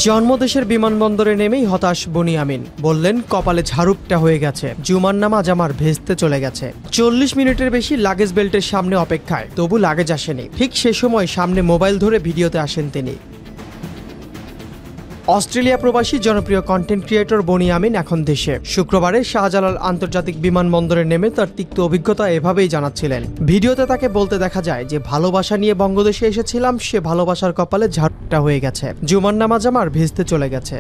জন্মদেশের বিমানবন্দরে নেমেই হতাশ বনিয়ামিন বললেন, কপালে ঝাড়ুপটা হয়ে গেছে, জুমার নামাজ আমার ভেস্তে চলে গেছে। 40 মিনিটের বেশি লাগেজ বেল্টের সামনে অপেক্ষায়, তবু লাগেজ আসেনি। ঠিক সে সময় সামনে মোবাইল ধরে ভিডিওতে আসেন তিনি। অস্ট্রেলিয়া প্রবাসী জনপ্রিয় কন্টেন্ট ক্রিয়েটর বনিয়ামিন এখন দেশে। শুক্রবারে শাহজালাল আন্তর্জাতিক বিমানবন্দরে নেমে তার তিক্ত অভিজ্ঞতা এভাবেই জানাচ্ছিলেন। ভিডিওতে তাকে বলতে দেখা যায় যে, ভালোবাসা নিয়ে বঙ্গদেশে এসেছিলাম, সে ভালোবাসার কপালে ঝাড়ুটা হয়ে গেছে, জুমার নামাজ আমার ভেস্তে চলে গেছে।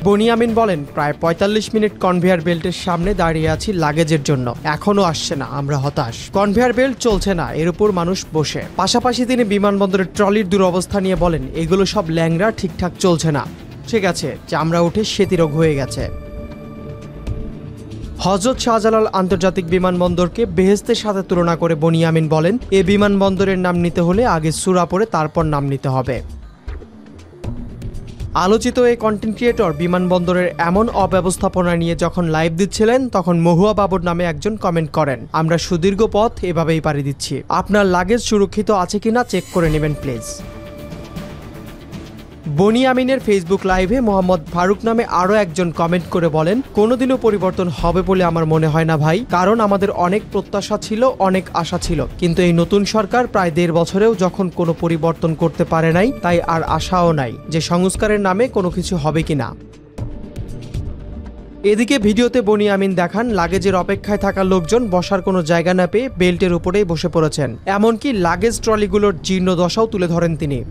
বনিয়ামিন বলেন, প্রায় ৪৫ মিনিট কনভেয়ার বেল্টের সামনে দাঁড়িয়ে আছি লাগেজের জন্য, এখনো আসছে না, আমরা হতাশ। কনভেয়ার বেল্ট চলছে না, এর উপর মানুষ বসে। পাশাপাশি তিনি বিমানবন্দরের ট্রলির দুরবস্থা নিয়ে বলেন, এগুলো সব ল্যাংড়া, ঠিকঠাক চলছে না, ঠিক আছে, চামড়া উঠে সেতিরোগ হয়ে গেছে। হযরত শাহজালাল আন্তর্জাতিক বিমানবন্দরকে বেহেশতের সাথে তুলনা করে বনিয়ামিন বলেন, এ বিমানবন্দরের নাম নিতে হলে আগে সূরা পড়ে তারপর নাম নিতে হবে। আলোচিত এই কন্টেন্ট ক্রিয়েটর বিমানবন্দরের এমন অব্যবস্থাপনা নিয়ে যখন লাইভ দিচ্ছিলেন, তখন মহুয়া বাবুর নামে একজন কমেন্ট করেন, আমরা সুদীর্ঘ পথ এভাবেই পাড়ি দিচ্ছি, আপনার লাগেজ সুরক্ষিত আছে কিনা চেক করে নেবেন প্লিজ। বনিয়ামিনের ফেসবুক লাইভে মোহাম্মদ ফারুক নামে আরও একজন কমেন্ট করে বলেন, কোনোদিনও পরিবর্তন হবে বলে আমার মনে হয় না ভাই, কারণ আমাদের অনেক প্রত্যাশা ছিল, অনেক আশা ছিল, কিন্তু এই নতুন সরকার প্রায় ১.৫ বছরেও যখন কোনো পরিবর্তন করতে পারে নাই, তাই আর আশাও নাই যে সংস্কারের নামে কোনো কিছু হবে কিনা। এদিকে ভিডিওতে বনিয়ামিন দেখান, লাগেজের অপেক্ষায় থাকা লোকজন বসার কোনো জায়গা না পেয়ে বেল্টের উপরেই বসে পড়েছেন। এমনকি লাগেজ ট্রলিগুলোর জীর্ণ দশাও তুলে ধরেন তিনি।